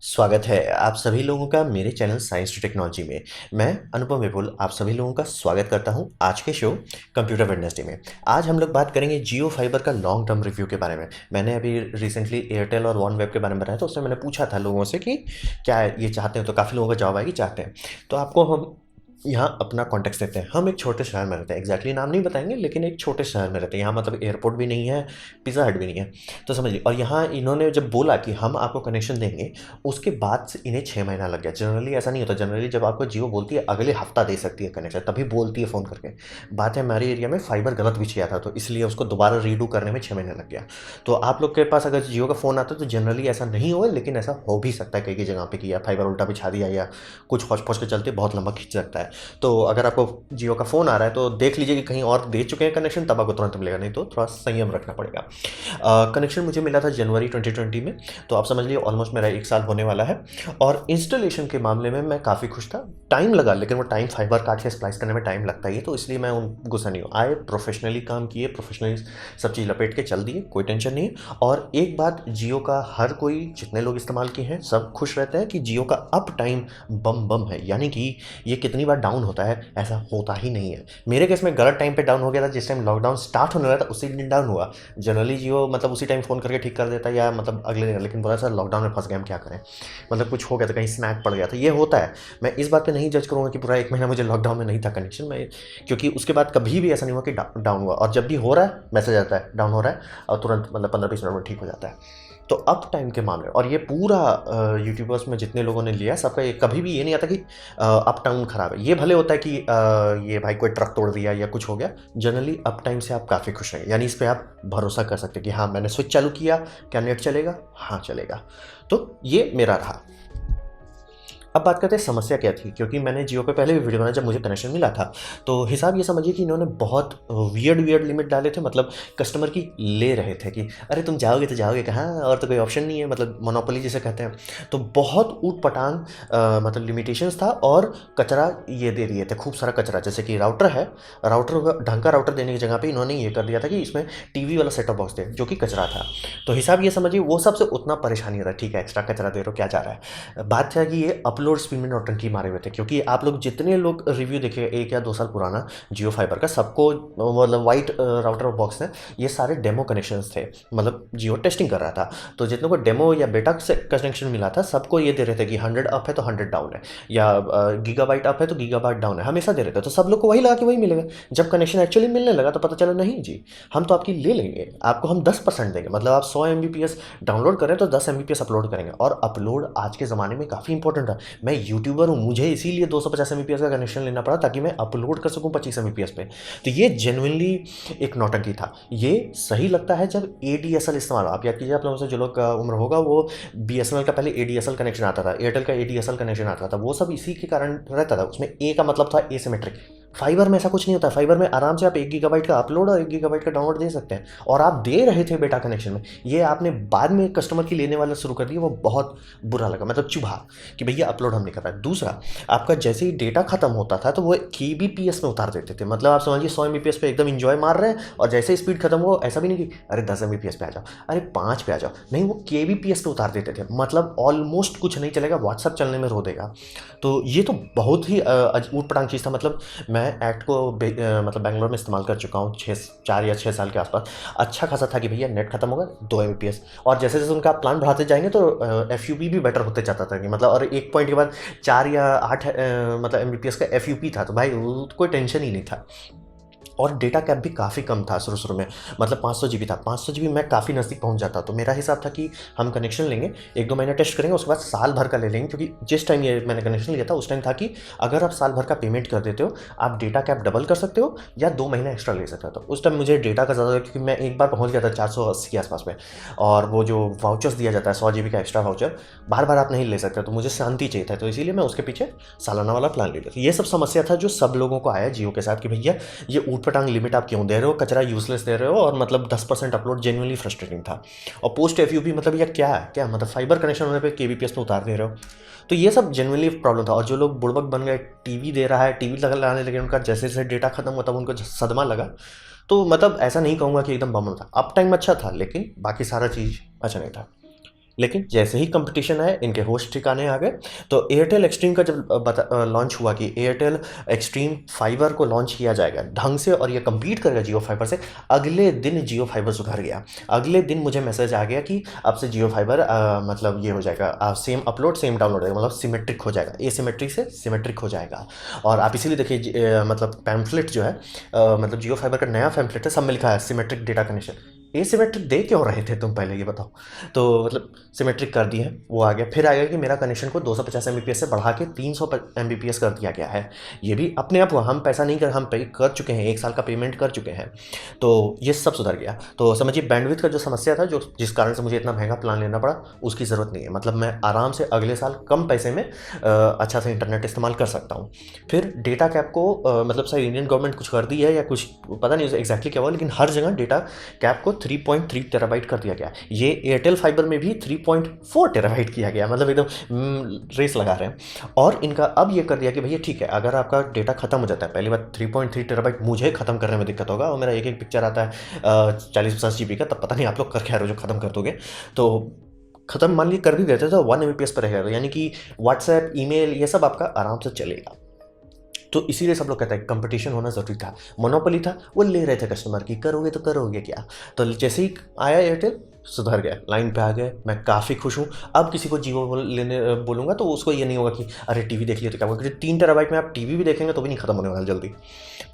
स्वागत है आप सभी लोगों का मेरे चैनल साइंस टू टेक्नोलॉजी में। मैं अनुपम विपुल आप सभी लोगों का स्वागत करता हूं आज के शो कंप्यूटर वेडनेसडे में। आज हम लोग बात करेंगे जियो फाइबर का लॉन्ग टर्म रिव्यू के बारे में। मैंने अभी रिसेंटली एयरटेल और वन वेब के बारे में बताया, तो उसमें मैंने पूछा था लोगों से कि क्या ये चाहते हैं, तो काफ़ी लोगों का जवाब आया कि चाहते हैं। तो आपको हम यहाँ अपना कॉन्टेक्स्ट देते हैं। हम एक छोटे शहर में रहते हैं, एग्जैक्टली नाम नहीं बताएंगे, लेकिन एक छोटे शहर में रहते हैं। यहाँ मतलब एयरपोर्ट भी नहीं है, पिज़्ज़ा हट भी नहीं है, तो समझिए। और यहाँ इन्होंने जब बोला कि हम आपको कनेक्शन देंगे, उसके बाद से इन्हें 6 महीना लग गया। जनरली ऐसा नहीं होता। जनरली जब आपको जियो बोलती है अगले हफ्ता दे सकती है कनेक्शन, तभी बोलती है फ़ोन करके। बात है हमारे एरिया में फाइबर गलत बिछ गया था, तो इसलिए उसको दोबारा रीडू करने में 6 महीने लग गया। तो आप लोग के पास अगर जियो का फ़ोन आता है तो जनरली ऐसा नहीं होगा, लेकिन ऐसा हो भी सकता है कई कई जगह पे कि या फाइबर उल्टा बिछा दिया या कुछ हौच पौच के चलते बहुत लंबा खींच सकता है। तो अगर आपको जियो का फ़ोन आ रहा है तो देख लीजिए कि कहीं और दे चुके हैं कनेक्शन, तब आपको तुरंत मिलेगा, नहीं तो थोड़ा संयम रखना पड़ेगा। कनेक्शन मुझे मिला था जनवरी 2020 में, तो आप समझ लीजिए ऑलमोस्ट मेरा 1 साल होने वाला है। और इंस्टॉलेशन के मामले में मैं काफ़ी खुश था। टाइम लगा, लेकिन वो टाइम फाइबर काट के स्प्लाइस करने में टाइम लगता ही है, तो इसलिए मैं उन गुस्सा नहीं हूँ। आए प्रोफेशनली काम किए, प्रोफेशनली सब चीज़ लपेट के चल दिए, कोई टेंशन नहीं है। और एक बात, जियो का हर कोई जितने लोग इस्तेमाल किए हैं सब खुश रहते हैं कि जियो का अप टाइम बम बम है। यानी कि ये कितनी बार डाउन होता है, ऐसा होता ही नहीं है। मेरे केस में गलत टाइम पे डाउन हो गया था, जिस टाइम लॉकडाउन स्टार्ट होने वाला था उसी दिन डाउन हुआ। जनरली जियो मतलब उसी टाइम फ़ोन करके ठीक कर देता है या मतलब अगले दिन, लेकिन बोला सर लॉकडाउन में फंस गए, हम क्या करें, मतलब कुछ हो गया था, कहीं स्नैक पड़ गया था, ये होता है। मैं इस बात पे नहीं जज करूँगा कि पूरा 1 महीना मुझे लॉकडाउन में नहीं था कनेक्शन में, क्योंकि उसके बाद कभी भी ऐसा नहीं हुआ कि डाउन हुआ। और जब भी हो रहा है मैसेज आता है डाउन हो रहा है, और तुरंत मतलब 15-20 मिनट में ठीक हो जाता है। तो अप टाइम के मामले, और ये पूरा यूट्यूबर्स में जितने लोगों ने लिया सबका ये कभी भी ये नहीं आता कि अप टाउन खराब है। ये भले होता है कि ये भाई कोई ट्रक तोड़ दिया या कुछ हो गया, जनरली अप टाइम से आप काफ़ी खुश हैं। यानी इस पे आप भरोसा कर सकते हैं कि हाँ मैंने स्विच चालू किया, क्या नेट चलेगा, हाँ चलेगा। तो ये मेरा रहा। अब बात करते हैं समस्या क्या थी, क्योंकि मैंने जियो पे पहले भी वीडियो बनाया जब मुझे कनेक्शन मिला था। तो हिसाब ये समझिए कि इन्होंने बहुत वियर्ड वियर्ड लिमिट डाले थे, मतलब कस्टमर की ले रहे थे कि अरे तुम जाओगे तो जाओगे कहाँ, और तो कोई ऑप्शन नहीं है, मतलब मोनोपोली जिसे कहते हैं। तो बहुत ऊट पटांग मतलब लिमिटेशंस था, और कचरा ये दे दिए थे, खूब सारा कचरा। जैसे कि राउटर है, राउटर ढंग का राउटर देने की जगह पे इन्होंने ये कर दिया था कि इसमें टीवी वाला सेटअप बॉक्स दे, जो कि कचरा था। तो हिसाब ये समझिए वो सबसे उतना परेशानी रहा, ठीक है एक्स्ट्रा कचरा दे रहे हो, क्या जा रहा है। बात क्या है कि ये अपलोड स्पीड में नौटंकी मारे हुए थे, क्योंकि आप लोग जितने लोग रिव्यू देखे 1 या 2 साल पुराना जियो फाइबर का, सबको मतलब वाइट राउटर बॉक्स है, ये सारे डेमो कनेक्शंस थे, मतलब जियो टेस्टिंग कर रहा था। तो जितनों को डेमो या बेटा से कनेक्शन मिला था सबको ये दे रहे थे कि 100 अप है तो 100 डाउन है, या गीगाबाइट अप है तो गीगाबाइट डाउन है, हमेशा दे रहे थे। तो सब लोग को वही लगा कि वही मिलेगा। जब कनेक्शन एक्चुअली मिलने लगा तो पता चला नहीं जी, हम तो आपकी ले लेंगे, आपको हम 10% देंगे, मतलब आप 100 MBPS डाउनलोड करें तो 10 MBPS अपलोड करेंगे। और अपलोड आज के ज़माने में काफ़ी इंपॉर्टेंट है। मैं यूट्यूबर हूँ, मुझे इसीलिए 250 MBPS का कनेक्शन लेना पड़ा ताकि मैं अपलोड कर सकूँ 25 MBPS पे। तो ये जेनुइनली एक नौटंकी था। ये सही लगता है जब ADSL इस्तेमाल हो। आप याद कीजिए, आप लोगों से जो लोग का उम्र होगा वो BSNL का पहले ADSL कनेक्शन आता था, एयरटेल का ADSL कनेक्शन आता था, वो सब इसी के कारण रहता था। उसमें ए का मतलब था एसिमेट्रिक। फाइबर में ऐसा कुछ नहीं होता। फाइबर में आराम से आप 1 GB का अपलोड और 1 GB का डाउनलोड दे सकते हैं, और आप दे रहे थे बेटा कनेक्शन में। ये आपने बाद में कस्टमर की लेने वाला शुरू कर दिया, वो बहुत बुरा लगा, मतलब चुभा कि भैया अपलोड हम नहीं कर रहा है। दूसरा, आपका जैसे ही डेटा खत्म होता था तो वो KBPS में उतार देते थे, मतलब आप समझिए 100 MBPS पे एकदम इंजॉय मार रहे हैं, और जैसे ही स्पीड खत्म हो, ऐसा भी नहीं कि अरे 10 MBPS पे आ जाओ, अरे 5 पे आ जाओ, नहीं, वो KBPS पे उतार देते थे। मतलब ऑलमोस्ट कुछ नहीं चलेगा, व्हाट्सअप चलने में रो देगा। तो ये तो बहुत ही ऊट पटांग चीज़ था। मतलब मैं एक्ट को मतलब बैंगलोर में इस्तेमाल कर चुका हूँ 4 या 6 साल के आसपास। अच्छा खासा था कि भैया नेट खत्म होगा 2 MBPS, और जैसे जैसे उनका प्लान बढ़ाते जाएंगे तो FUP भी बेटर होते जाता था कि मतलब, और एक पॉइंट के बाद 4 या 8 मतलब MBPS का FUP था, तो भाई कोई टेंशन ही नहीं था। और डेटा कैप भी काफ़ी कम था शुरू शुरू में, मतलब 500 GB था। 500 GB मैं काफ़ी नज़दीक पहुंच जाता। तो मेरा हिसाब था कि हम कनेक्शन लेंगे, 1-2 महीना टेस्ट करेंगे, उसके बाद साल भर का ले लेंगे, क्योंकि जिस टाइम ये मैंने कनेक्शन लिया था उस टाइम था कि अगर आप साल भर का पेमेंट कर देते हो, आप डेटा कैप डबल कर सकते हो या 2 महीना एक्स्ट्रा ले सकते हो। तो उस टाइम मुझे डेटा का ज़्यादा, क्योंकि मैं एक बार पहुँच गया था 480 के आसपास में, और वो जो वाउचर्स दिया जाता है 100 GB का एक्स्ट्रा वाउचर, बार बार आप नहीं ले सकते, तो मुझे शांति चाहिए था, तो इसीलिए मैं उसके पीछे सालाना वाला प्लान ले लिया। तो ये सब समस्या था जो सब लोगों को आया जियो के साथ कि भैया ये ऊट पटांग लिमिट आप क्यों दे रहे हो, कचरा यूजलेस दे रहे हो, और मतलब 10% अपलोड जेन्युइनली फ्रस्ट्रेटिंग था। और पोस्ट FUP मतलब यार क्या है, क्या मतलब फाइबर कनेक्शन होने पे KBPS पे उतार दे रहे हो। तो ये सब जेन्युइनली प्रॉब्लम था। और जो लोग बुड़बक बन गए, टीवी दे रहा है, टीवी लगाने लगे, उनका जैसे जैसे डेटा खत्म हुआ तब उनको सदमा लगा। तो मतलब ऐसा नहीं कहूँगा कि एकदम बम था। अप टाइम अच्छा था, लेकिन बाकी सारा चीज़ अच्छा नहीं था। लेकिन जैसे ही कंपटीशन आया, इनके होश ठिकाने आ गए। तो एयरटेल एक्सट्रीम का जब लॉन्च हुआ कि एयरटेल एक्सट्रीम फाइबर को लॉन्च किया जाएगा ढंग से और ये compete करेगा जियो फाइबर से, अगले दिन जियो फाइबर सुधर गया। अगले दिन मुझे मैसेज आ गया कि अब से जियो फाइबर मतलब ये हो जाएगा, सेम अपलोड सेम डाउनलोड होगा, मतलब सिमेट्रिक हो जाएगा, एसिमेट्रिक से सिमेट्रिक हो जाएगा। और आप इसीलिए देखिए मतलब पैम्फलेट जो है मतलब जियो फाइबर का नया पैम्फलेट है, सब में लिखा है सिमेट्रिक डेटा कनेक्शन। एसिमेट्रिक दे क्यों रहे थे तुम, पहले ये बताओ। तो मतलब सिमेट्रिक कर दिए हैं, वो आ गया। फिर आ गया कि मेरा कनेक्शन को 250 Mbps से बढ़ा के 300 Mbps कर दिया गया है। ये भी अपने आप हुआ, हम पैसा नहीं कर, हम पे कर चुके हैं, 1 साल का पेमेंट कर चुके हैं। तो ये सब सुधर गया। तो समझिए बैंडविड्थ का जो समस्या था, जो जिस कारण से मुझे इतना महंगा प्लान लेना पड़ा, उसकी ज़रूरत नहीं है। मतलब मैं आराम से अगले साल कम पैसे में अच्छा सा इंटरनेट इस्तेमाल कर सकता हूँ। फिर डेटा कैप को मतलब शायद इंडियन गवर्नमेंट कुछ कर दी है या कुछ पता नहीं एग्जैक्टली क्या हुआ, लेकिन हर जगह डेटा कैप को 3.3 टेराबाइट कर दिया गया। ये एयरटेल फाइबर में भी 3.4 टेराबाइट किया गया, मतलब एकदम रेस लगा रहे हैं। और इनका अब ये कर दिया कि भैया ठीक है, अगर आपका डेटा खत्म हो जाता है, पहली बात 3.3 टेराबाइट मुझे खत्म करने में दिक्कत होगा, और मेरा एक पिक्चर आता है 40-50 GB का, तब पता नहीं आप लोग कर क्या रहे हो जो खत्म कर दोगे। तो खत्म मान लीजिए कर भी देते तो 1 Mbps पर रहेगा, यानी कि व्हाट्सएप ईमेल ये सब आपका आराम से चलेगा। तो इसीलिए सब लोग कहते हैं कंपटीशन होना ज़रूरी था। मोनोपोली था, वो ले रहे थे कस्टमर की, करोगे तो करोगे क्या। तो जैसे ही आया एयरटेल, सुधर गया, लाइन पे आ गए, मैं काफ़ी खुश हूँ। अब किसी को जियो लेने बोलूँगा तो उसको ये नहीं होगा कि अरे टीवी देख लिया तो क्या होगा, क्योंकि 3 टेराबाइट में आप टीवी भी देखेंगे तो भी नहीं खत्म होने वाला जल्दी,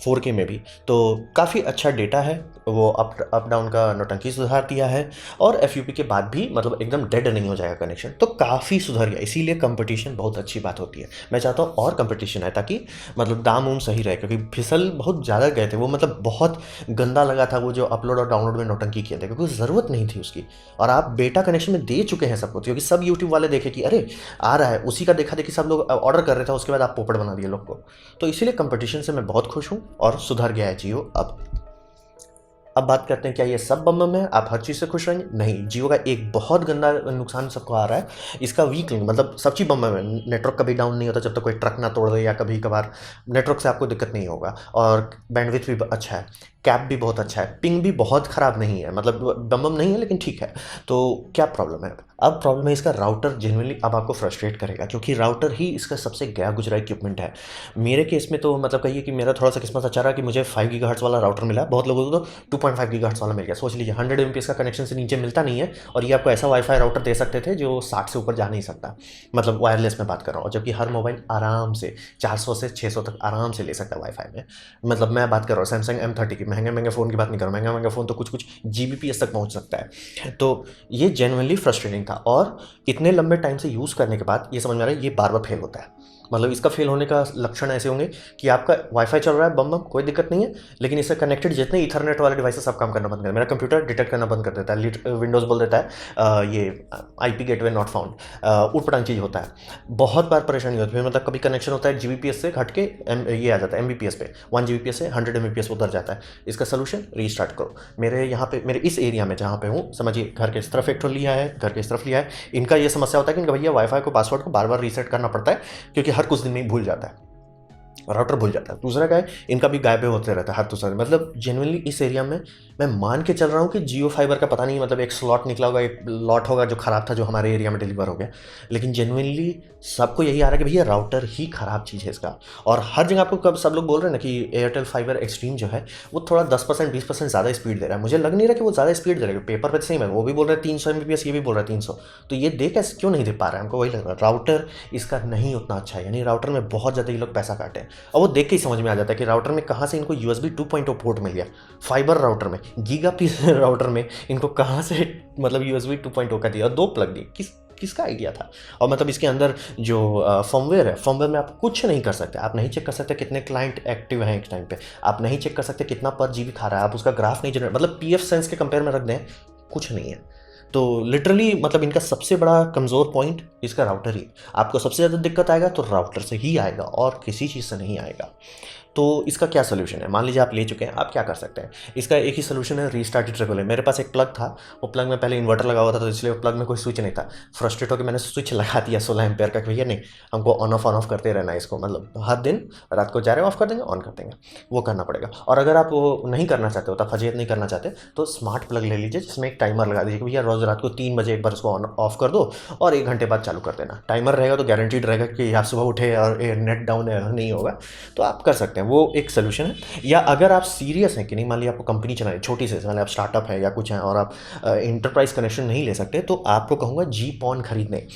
4K में भी। तो काफ़ी अच्छा डेटा है, वो अप डाउन का नौटंकी सुधार दिया है, और FUP के बाद भी मतलब एकदम डेड नहीं हो जाएगा कनेक्शन, तो काफ़ी सुधर गया। इसीलिए कंपटीशन बहुत अच्छी बात होती है। मैं चाहता हूँ और कंपटीशन है, ताकि मतलब दाम उम सही रहे, क्योंकि फिसल बहुत ज़्यादा गए थे वो, मतलब बहुत गंदा लगा था वो जो अपलोड और डाउनलोड में नौटंकी किए थे, क्योंकि ज़रूरत नहीं थी उसकी। और आप बेटा कनेक्शन में दे चुके हैं सबको, क्योंकि सब यूट्यूब वाले देखे कि अरे आ रहा है, उसी का देखा देखी सब लोग ऑर्डर कर रहे थे, उसके बाद आप पोपट बना दिए लोग को। तो इसीलिए कंपटीशन से मैं बहुत खुश हूँ, और सुधर गया है जियो। अब बात करते हैं क्या ये सब बम बम है, आप हर चीज़ से खुश रहेंगे? नहीं, जियो का एक बहुत गंदा नुकसान सबको आ रहा है, इसका वीक लिंक, मतलब सब चीज़ बम बम है। नेटवर्क कभी डाउन नहीं होता जब तक कोई ट्रक ना तोड़ दे, या कभी कभार नेटवर्क से आपको दिक्कत नहीं होगा। और बैंडविड्थ भी अच्छा है, कैप भी बहुत अच्छा है, पिंग भी बहुत ख़राब नहीं है, मतलब बम बम नहीं है लेकिन ठीक है। तो क्या प्रॉब्लम है? अब प्रॉब्लम है इसका राउटर, जेन्युइनली अब आपको फ्रस्ट्रेट करेगा, क्योंकि राउटर ही इसका सबसे गया गुजरा इक्विपमेंट है। मेरे केस में तो मतलब कहिए कि मेरा थोड़ा सा किस्मत अच्छा रहा कि मुझे 5 गीगाहर्ट्ज़ वाला राउटर मिला, बहुत लोगों को तो 2.5 गीगाहर्ट्ज़ वाला मिल गया। सोच लीजिए 100 Mbps का कनेक्शन से नीचे मिलता नहीं है, और ये आपको ऐसा वाईफाई राउटर दे सकते थे जो 60 से ऊपर जा नहीं सकता, मतलब वायरलेस में बात कर रहा हूँ, जबकि हर मोबाइल आराम से 400 से 600 तक आराम से ले सकता है वाईफाई में। मतलब मैं बात कर रहा हूँ सैमसंग M30 की, महंगे महंगे फ़ोन की बात नहीं कर रहा हूँ, महंगा महंगा फ़ोन तो कुछ कुछ Gbps तक पहुँच सकता है। तो ये जेन्युइनली फ्रस्ट्रेटिंग था, और इतने लंबे टाइम से यूज़ करने के बाद ये समझ में आ रहा है ये बार बार फेल होता है। मतलब इसका फेल होने का लक्षण ऐसे होंगे कि आपका वाईफाई चल रहा है बम बम, कोई दिक्कत नहीं है, लेकिन इससे कनेक्टेड जितने ईथरनेट वाले डिवाइसेस सब काम करना बंद कर, मेरा कंप्यूटर डिटेक्ट करना बंद कर देता है, विंडोज़ बोल देता है ये IP गेटवे नॉट फाउंड, उटपटांग चीज़ होता है। बहुत बार परेशानी होती है, मतलब कभी कनेक्शन होता है Gbps से घट के ये आ जाता है Mbps पे, 1 Gbps से 100 Mbps उतर जाता है। इसका सोल्यूशन रीस्टार्ट करो। मेरे यहाँ पे, मेरे इस एरिया में जहाँ पे हूँ, समझिए घर के इस तरफ एक ठो लिया है, घर के इस तरफ लिया है, इनका ये समस्या होता है कि इनका भैया वाईफाई को पासवर्ड को बार बार रीसेट करना पड़ता है, क्योंकि हर कुछ दिन में ही भूल जाता है, राउटर भूल जाता है। दूसरा क्या है, इनका भी गायब होते रहता है हर दूसरा, मतलब जेन्युइनली इस एरिया में मैं मान के चल रहा हूँ कि जियो फाइबर का पता नहीं, मतलब एक स्लॉट निकला होगा, एक लॉट होगा जो ख़राब था, जो हमारे एरिया में डिलीवर हो गया। लेकिन जेन्युइनली सबको यही आ रहा है कि भैया राउटर ही ख़राब चीज़ है इसका। और हर जगह आपको कब सब लोग बोल रहे हैं ना कि एयरटेल फाइबर एक्सट्रीम जो है वो थोड़ा 10% 20% ज़्यादा स्पीड दे रहा है। मुझे लग नहीं रहा कि वो ज़्यादा स्पीड दे रहा है, पेपर पर सेम है, वो भी बोल रहे हैं 300 Mbps, ये भी बोल रहा है 300। तो ये देख ऐसे क्यों नहीं दे पा रहा है, हमको वही लग रहा है राउटर इसका नहीं उतना अच्छा है, यानी राउटर में बहुत ज़्यादा ये लोग पैसा काटे हैं। और वो देख के ही समझ में आ जाता है कि राउटर में कहाँ से इनको USB 2.0 पोर्ट मिल गया, फाइबर राउटर में, गीगापीस राउटर में इनको कहाँ से मतलब USB 2.0 का दिया, 2 प्लग दिए, किसका आइडिया था। और मतलब इसके अंदर जो फर्मवेयर है, फर्मवेयर में आप कुछ नहीं कर सकते, आप नहीं चेक कर सकते कितने क्लाइंट एक्टिव हैं एक टाइम पे, आप नहीं चेक कर सकते कितना पर GB खा रहा है, आप उसका ग्राफ नहीं जनरेट, मतलब PF सेंस के कंपेयर में रख दें, कुछ नहीं है। तो लिटरली मतलब इनका सबसे बड़ा कमज़ोर पॉइंट इसका राउटर ही। आपको सबसे ज़्यादा दिक्कत आएगा तो राउटर से ही आएगा, और किसी चीज़ से नहीं आएगा। तो इसका क्या सोल्यूशन है? मान लीजिए आप ले चुके हैं, आप क्या कर सकते हैं? इसका एक ही सोल्यूशन है, रीस्टार्ट इट रेगुलर। मेरे पास एक प्लग था, वो प्लग में पहले इन्वर्टर लगा हुआ था, तो इसलिए वो प्लग में कोई स्विच नहीं था। फ्रस्ट्रेट होकर मैंने स्विच लगा दिया 16 एम्पेयर का कि भैया नहीं, हमको ऑन ऑफ करते रहना है इसको, मतलब हर दिन रात को जा रहे ऑफ कर देंगे, ऑन कर देंगे, वो करना पड़ेगा। और अगर आप वो नहीं करना चाहते हो, फजीयत नहीं करना चाहते, तो स्मार्ट प्लग ले लीजिए जिसमें एक टाइमर लगा दीजिए कि भैया रोज़ रात को 3 बजे एक बार उसको ऑन ऑफ कर दो और 1 घंटे बाद चालू कर देना। टाइमर रहेगा तो गारंटीड रहेगा कि आप सुबह उठे और नेट डाउन नहीं होगा, तो आप कर सकते हैं, वो एक सोल्यूशन है। या अगर आप सीरियस हैं कि नहीं, मान लिया आपको कंपनी चलानी छोटी से, मान लिया आप स्टार्टअप है या कुछ है और आप इंटरप्राइज कनेक्शन नहीं ले सकते, तो आपको कहूँगा जीपॉन खरीदने।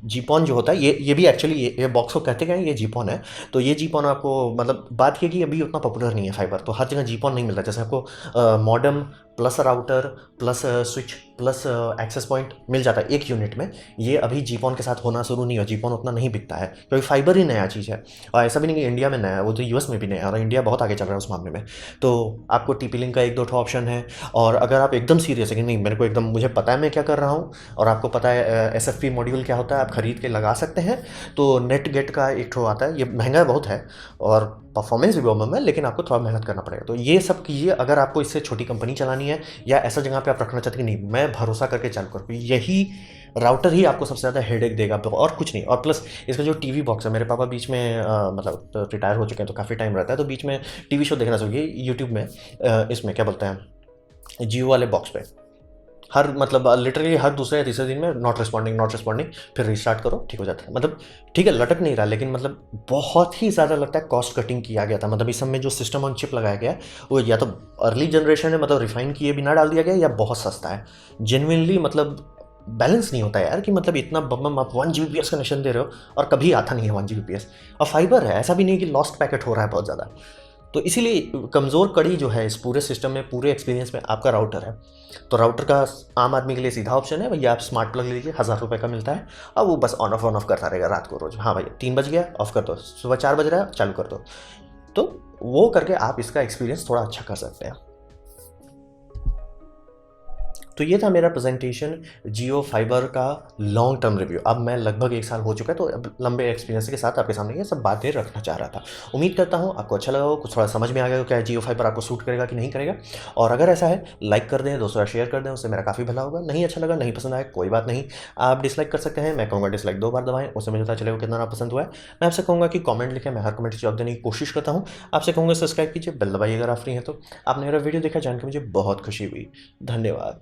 जीपॉन जो होता है, ये भी एक्चुअली ये बॉक्स को कहते क्या है, ये जीपॉन है। तो ये जीपॉन आपको, मतलब बात ये कि अभी उतना पॉपुलर नहीं है फाइबर, तो हर जगह जीपॉन नहीं मिलता। जैसे आपको modem plus router plus switch plus access point मिल जाता है एक यूनिट में, ये अभी जीपॉन के साथ होना शुरू नहीं हुआ। जीपॉन उतना नहीं बिकता है क्योंकि फाइबर ही नया चीज़ है, और ऐसा भी नहीं कि इंडिया में नया है, वो तो यूएस में भी नया है और इंडिया बहुत आगे चल रहा है उस मामले में। तो आपको टीपी लिंक का 1-2 ऑप्शन है। और अगर आप एकदम सीरियस है कि नहीं, मेरे को एकदम मुझे पता है मैं क्या कर रहा हूँ और आपको पता है एसएफपी मॉड्यूल क्या होता है, आप खरीद के लगा सकते हैं। तो नेट गेट का एक ठो आता है, ये महंगा बहुत है और परफॉर्मेंस भी बहुत है, लेकिन आपको थोड़ा मेहनत करना पड़ेगा। तो ये सब कीजिए अगर आपको इससे छोटी कंपनी चलानी है या ऐसा जगह पे आप रखना चाहते हैं कि नहीं मैं भरोसा करके चालू करूँ, यही राउटर ही आपको सबसे ज़्यादा हेडेक देगा और कुछ नहीं। और प्लस इसका जो टीवी बॉक्स है, मेरे पापा बीच में मतलब रिटायर हो चुके हैं तो काफ़ी टाइम रहता है, तो बीच में टीवी शो देखना चाहिए यूट्यूब में, इसमें क्या बोलते हैं, जियो वाले बॉक्स पे हर, मतलब लिटरली हर दूसरे या तीसरे दिन में नॉट रिस्पॉन्डिंग, फिर रिस्टार्ट करो, ठीक हो जाता है। मतलब ठीक है, लटक नहीं रहा, लेकिन मतलब बहुत ही ज़्यादा लगता है कॉस्ट कटिंग किया गया था। मतलब इस सब में जो सिस्टम ऑन चिप लगाया गया है वो या तो अर्ली जनरेशन है, मतलब रिफाइन किए बिना डाल दिया गया, या बहुत सस्ता है। जेन्युइनली मतलब बैलेंस नहीं होता है यार, कि मतलब इतना बम आप 1 Gbps कनेक्शन दे रहे हो और कभी आता नहीं है 1 Gbps, और फाइबर है, ऐसा भी नहीं कि लॉस्ट पैकेट हो रहा है बहुत ज़्यादा। तो इसीलिए कमज़ोर कड़ी जो है इस पूरे सिस्टम में, पूरे एक्सपीरियंस में, आपका राउटर है। तो राउटर का आम आदमी के लिए सीधा ऑप्शन है, भैया आप स्मार्ट प्लग ले लीजिए, 1000 रुपये का मिलता है, और वो बस ऑन ऑफ करता रहेगा रात को रोज। हाँ भैया 3 बज गया ऑफ कर दो, सुबह 4 बज रहा है चालू कर दो। तो वो करके आप इसका एक्सपीरियंस थोड़ा अच्छा कर सकते हैं। तो ये था मेरा प्रेजेंटेशन जियो फाइबर का लॉन्ग टर्म रिव्यू। अब मैं लगभग 1 साल हो चुका है, तो अब लंबे एक्सपीरियंस के साथ आपके सामने ये सब बातें रखना चाह रहा था। उम्मीद करता हूँ आपको अच्छा लगा हो, कुछ थोड़ा समझ में आ गया हो क्या जियो फाइबर आपको सूट करेगा कि नहीं करेगा। और अगर ऐसा है, लाइक कर दें, दोस्तों शेयर कर दें, उससे मेरा काफ़ी भला होगा। नहीं अच्छा लगा, नहीं पसंद आया, कोई बात नहीं, आप डिसलाइक कर सकते हैं। मैं कहूँगा डिसलाइक 2 बार दबाएं, उससे मुझे पता चलेगा कितना ना पसंद हुआ है। मैं आपसे कहूँगा कि कमेंट लिखें, मैं हर कमेंट की जवाब देने की कोशिश करता हूँ। आपसे कहूँगा सब्सक्राइब कीजिए, बेल दबाइए अगर आप फ्री हैं तो। आपने मेरा वीडियो देखा, जानकर मुझे बहुत खुशी हुई। धन्यवाद।